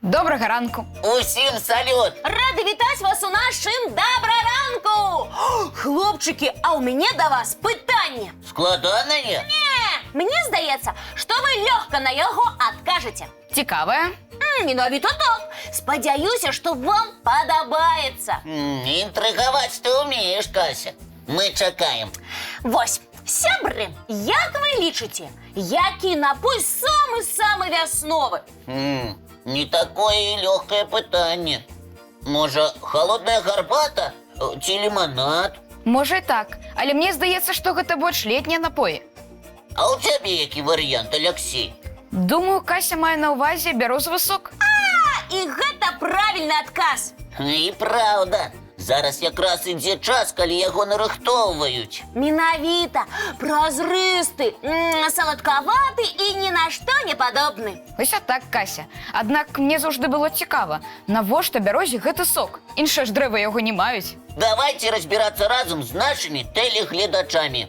Доброго ранку. Усім салют! Рада вітати вас у нашим доброранку! Хлопчики, а у мене до вас питання. Складане є? Мені здається, що ви легко на його откажете. Цікаве. Міновито так. Сподіваюся, що вам подобається. Інтригувати ти вмієш, Кася. Ми чекаємо. Ось, сябри, як ви лічите, який напой самий весновий? Не такое і легке питання. Може, холодна гарбата чи лимонад? Може і так, але мені здається, що це більш літні напої. А у тебе який варіант, Олексій? Думаю, Кася має на увазі березовий сок. І гэта правильний отказ. І правда. Зараз якраз ідзе час, коли його нарихтовують. Міновито, прозристий, солодковатий і ні на що не подобний. Ось так, Кася. Однак мені завжди було цікаво, навошта березі гэты сок? Інше ж древа його не мають. Давайте розбиратися разом з нашими телеглядачами.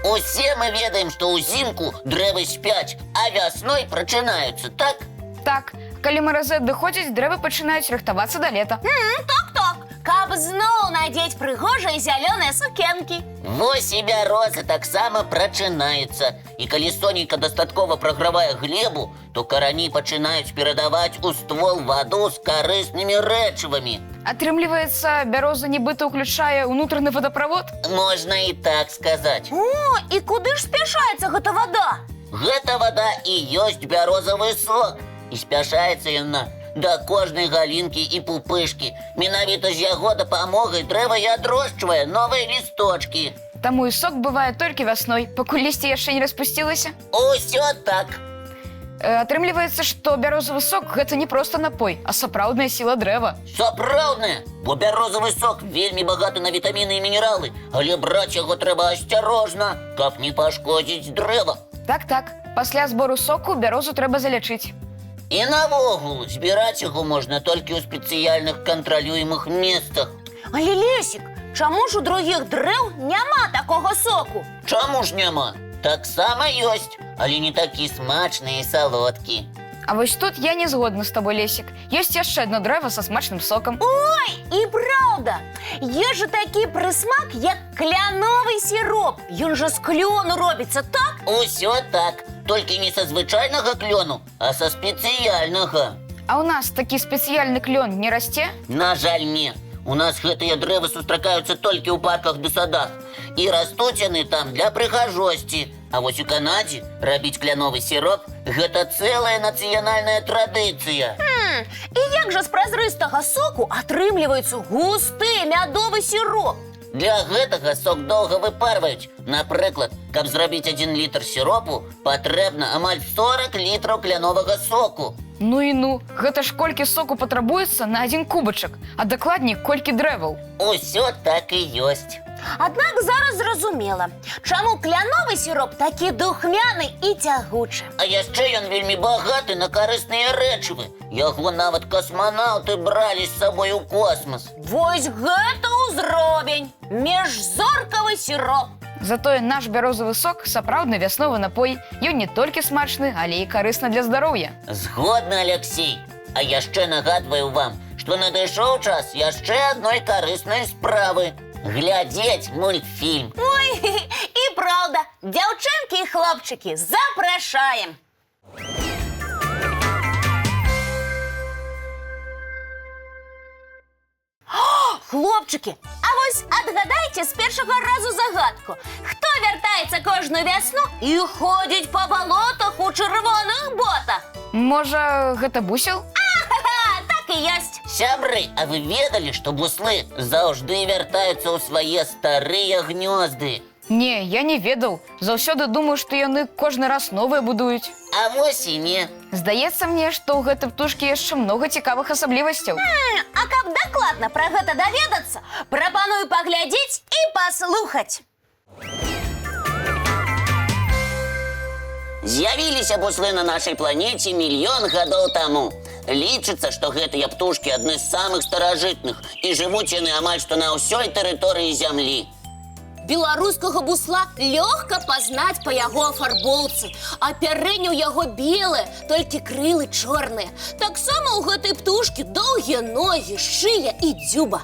Усе ми ведаем, що узимку древи спять, а весною прочинаються, так? Так, коли морози доходять, дерева починають рихтуватися до літа. Так-так, каб знову надеть пригожі зелені сукенки. Вось і бяроза так само прочинаються. І коли сонечко достатково програває глебу, то корані починають передавати у ствол воду з корисними речивами. Атрымліваецца, бяроза нібыта ўключае ўнутраны водопровод? Можна і так сказати. О, і куди ж спішається гэта вода? Гэта вода і ёсць бярозавы сок. І спяшаецца яна да кожнай галінкі і пупышкі. Менавіта з яго дапамогай дрэва і адрощвае новыя лісточкі. Таму і сок бывае толькі вясной, пакуль лісце яшчэ не распусцілася. Усё так. Атрымліваецца, што бярозавы сок гэта не проста напой, а сапраўдная сіла дрэва. Сапраўдна, бо бярозавы сок вельмі багаты на вітаміны і мінералы, але браць яго трэба асцярожна, каб не пашкодзіць дрэва. Так, пасля збору соку бярозу трэба залячыць. І навогул збіраць яго можна толькі ў спецыяльных кантралюемых месцах. Але, Лесік, чаму ж у других дрэў няма такого соку? Чаму ж няма? Таксама ёсць, але не такі смачны і салодкі. А вось тут я не згодна з тобой, Лесік. Ёсць яшчэ адно дрэва са смачным сокам. Ой, і праўда, є ж такі прысмак, як кляновый сироп. Ён жа з клёну робіцца, так? Усё так, толькі не са звычайнага клёну, а са спецыяльнага. А ў нас такі спецыяльны клён не расце? На жаль, не. У нас гэтыя дрэвы сустракаюцца толькі ў парках ды садах. І растуць яны там для прыгажосці. А вось у Канадзе рабіць кляновы сироп – гэта цэлая нацыянальная традыцыя. І як жа з празрыстага соку атрымліваецца густы мядовы сироп? Для гэтага сок доўга выпарваюць. Напрыклад, каб зрабіць 1 літр сиропу, патрэбна амаль 40 літраў кляновага соку. Ну, гэта ж колькі соку патрабуецца на 1 кубачак, а дакладней колькі дрэваў. Усё так і ёсць. Аднак зараз зразумела, чаму кляновы сироп такі духмяны і цягучы. А яшчэ ён вельмі багаты на карысныя рэчывы. Яго нават касманаўты бралі з сабой у космас. Вось гэта ўзровень! Міжзоркавы сироп. Затое наш бярозавы сок сапраўдны вясновы напой. Ён не толькі смачны, але і карысны для здароўя. Згодны, Алексей. А яшчэ нагадваю вам, што надышоў час яшчэ адной карыснай справы. Глядзець мультфільм. Ой, і праўда, дзяўчынкі і хлопчыкі, запрашаем! Хлопчыкі, а вось адгадайце з першага разу загадку. Хто вяртаецца кожную вясну і ходзіць па балотах у чырвоных ботах? Можа, гэта бусел? Ха-ха, так і ёсць. Сябры, а вы ведалі, што буслы заўжды вяртаюцца ў свае старыя гнёзды? Не, я не ведаў. Заўсёды думаю, што яны кожны раз новыя будуюць. А вось і не. Здаецца мне, што ў гэтай птушкі яшчэ многа цікавых асаблівасцяў. А каб дакладна пра гэта даведацца, прапаную паглядзець і паслухаць. З'явіліся буслы на нашай планеце мільён гадоў таму. Лічыцца, што гэтыя птушкі адны з самых старажытных і жывуць яны амаль што на ўсёй тэрыторыі зямлі. Беларускага бусла лёгка пазнаць па яго афарбоўцы. Апярэнне ў яго белае, толькі крылы чорныя. Таксама ў гэтай птушкі доўгія ногі, шыя і дзюба.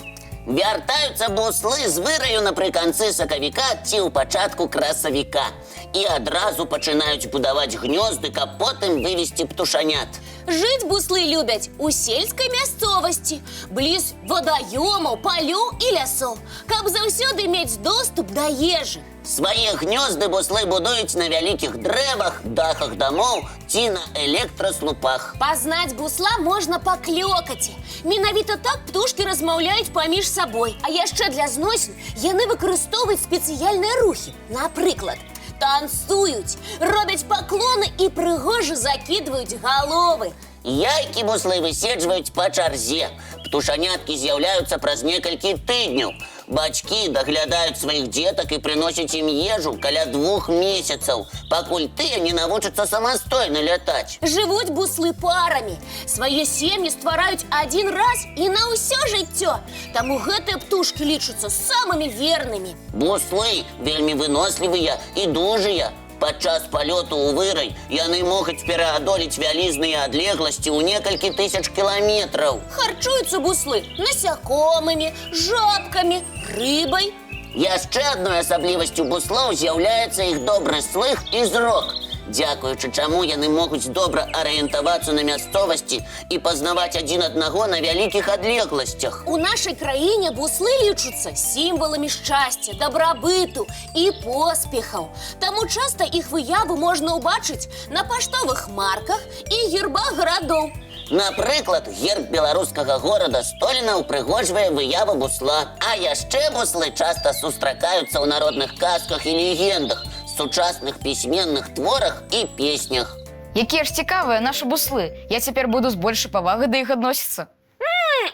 Вяртаюцца буслы з выраю напрыканцы сакавіка ці ў пачатку красавіка і адразу пачынаюць будаваць гнёзды, каб потым вывесці птушанят. Жыць буслы любяць у сельскай мясцовасці, бліз вадаёмаў, палёў і лясоў, каб заўсёды мець доступ да ежы. Свае гнёзды буслы будуюць на вялікіх дрэвах, дахах дамоў ці на электраслупах. Пазнаць бусла можна па клёкаце. Менавіта так птушкі размаўляюць паміж сабой. А яшчэ для зносін яны выкарыстоўваюць спецыяльныя рухі. Напрыклад, танцуюць, робяць паклоны і прыгожа закідваюць галовы. Яйкі буслы выседжваюць па чарзе. Птушаняткі з'яўляюцца праз некалькі тыдняў. Бацькі даглядаюць сваіх дзетак і прыносяць ім ежу каля 2 месяцаў, пакуль тыя не навучацца самастойна лятаць. Жывуць буслы парамі. Свае сем'і ствараюць адзін раз і на ўсё жыццё. Таму гэтыя птушкі лічацца самымі вернымі. Буслы вельмі вынослівыя і дужыя. Падчас палёту ў вырай яны могуць пераадолець вялізныя адлегласці ў некалькі тысяч кіламетраў. Харчуюцца буслы насякомымі, жабкамі, рыбай. Яшчэ адной асаблівасцю буслоў з'яўляецца іх добры слых і зрок, дзякуючы чаму яны могуць добра арыентавацца на мясцовасці і пазнаваць адзін аднаго на вялікіх адлегласцях. У нашай краіне буслы лічацца сімваламі шчасця, дабрабыту і поспехаў. Таму часта іх выявы можна ўбачыць на паштовых марках і гербах гарадоў. Напрыклад, герб беларускага горада Століна ўпрыгожвае выяву бусла. А яшчэ буслы часта сустракаюцца ў народных казках і легендах, сучасных пісьменных творах і песнях. Якія ж цікавыя нашы буслы. Я цяпер буду з большай павагай да іх адносіцца.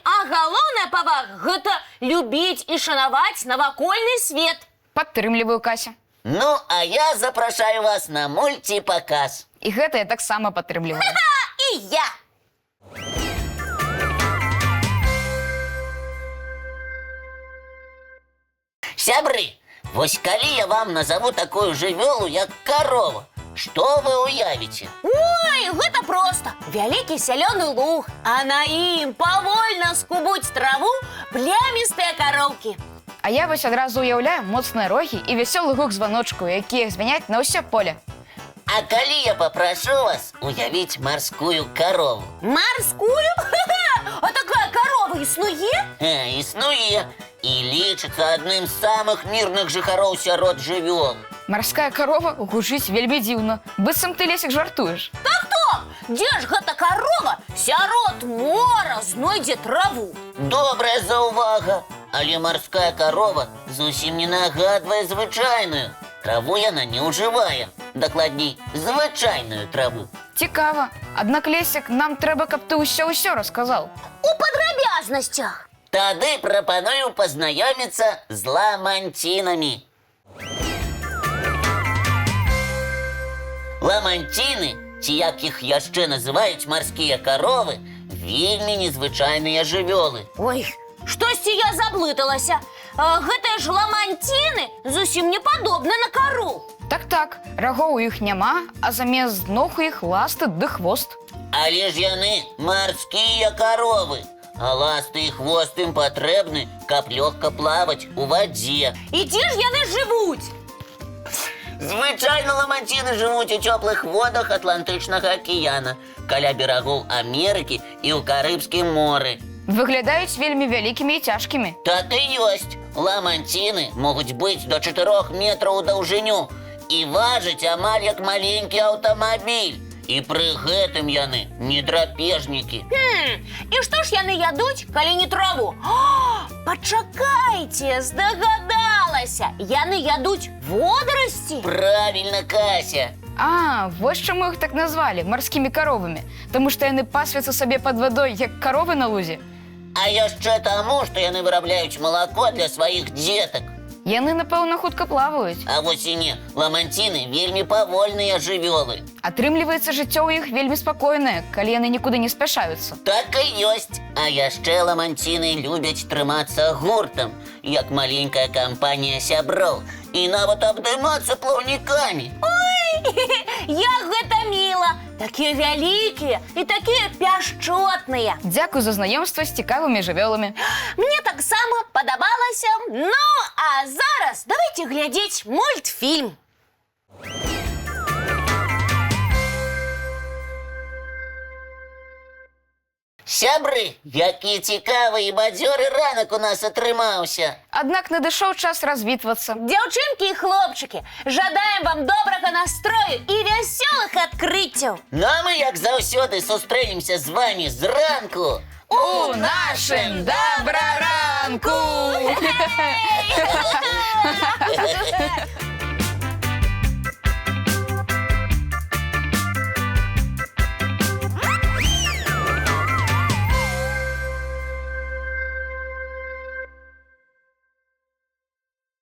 А галоўная павага – гэта любіць і шанаваць навакольны свет. Падтрымліваю, Кася. Ну, а я запрашаю вас на мульціпаказ. І гэта я таксама падтрымліваю. І я! Сябры, вось калі я вам назову такую жывёлу, як карова, што вы уявіце? Ой, гэта проста. Вялікі зялёны луг, а на ім павольна скубуць траву плямістыя кароўкі. А я вось адразу уяўляю моцныя рогі і вясёлы гук званочкаў, якія звяняць на ўсё поле. А калі я папрашу вас уявіць марскую карову? Марскую? А такая карова існуе? Існуе і лічыцца адным з самых мірных жыхароў сярод жывёл. Марская карова гучыць вельмі дзіўна. Быццам ты, Лесік, жартуеш. Так, дзе ж гэта карова сярод мора знойдзе траву? Добрая заўвага, але марская карова зусім не нагадвае звычайную. Траву яна не ўжывае, дакладней, звычайную траву. Цікава. Аднак, Лесік, нам трэба, каб ты ўсё расказаў. У падрабязнасцях. Тады прапаную пазнаёміцца з ламанцінамі. Ламанціны, ці як іх яшчэ называюць марскія каровы, вельмі незвычайныя жывёлы. Ой, штосьці я заблыталася. Гэтыя ж ламанціны зусім не падобны на кару. Так, рагоў у іх няма, а замест ног у іх ласты ды хвост. Але ж яны марскія каровы, а ласты і хвост ім патрэбны, каб лёгка плаваць у вадзе. І дзе ж яны жывуць? Звычайна ламанціны жывуць у цёплых водах Атлантычнага акіяна, каля берагоў Амерыкі і ў Карыбскім моры. Выглядаюць вельмі вялікімі і цяжкімі. Так і ёсць. Ламанціны могуць быць до 4 метраў у даўжыню і важыць амаль як маленькі аўтамабіль. І пры гэтым яны не драпежнікі. І што ж яны ядуць, калі не траву? Пачакайце, здагадалася. Яны ядуць водарасці? Правільна, Кася. А, вось чаму іх так назвалі марскімі каровамі. Таму што яны пасвяцца сабе пад вадой, як каровы на лузе. А яшчэ таму, што яны вырабляюць малако для сваіх дзетак. Яны, напэўна, хутка плаваюць. А вось і не, ламанціны вельмі павольныя жывёлы. Атрымліваецца, жыццё ў іх вельмі спакойнае, калі яны нікуды не спяшаюцца. Так і ёсць. А яшчэ ламанціны любяць трымацца гуртам, як маленькая кампанія сяброў, і нават абдымацца плаўнікамі. Як гэта міла! Такія вялікія і такія пяшчотныя. Дзякуй за знаёмства з цікавымі жывёламі. Мне таксама падабалася. Ну, а зараз давайте глядзець мультфільм. Сябры, які цікавы і бадзёры ранак у нас атрымаўся. Аднак надышоў час развітвацца. Дзяўчынкі і хлопчыкі, жадаем вам добрага настрою і вясёлых адкрыццяў. Ну а мы, як заўсёды, сустрэнемся з вамі зранку. У нашым добраранку! Hey!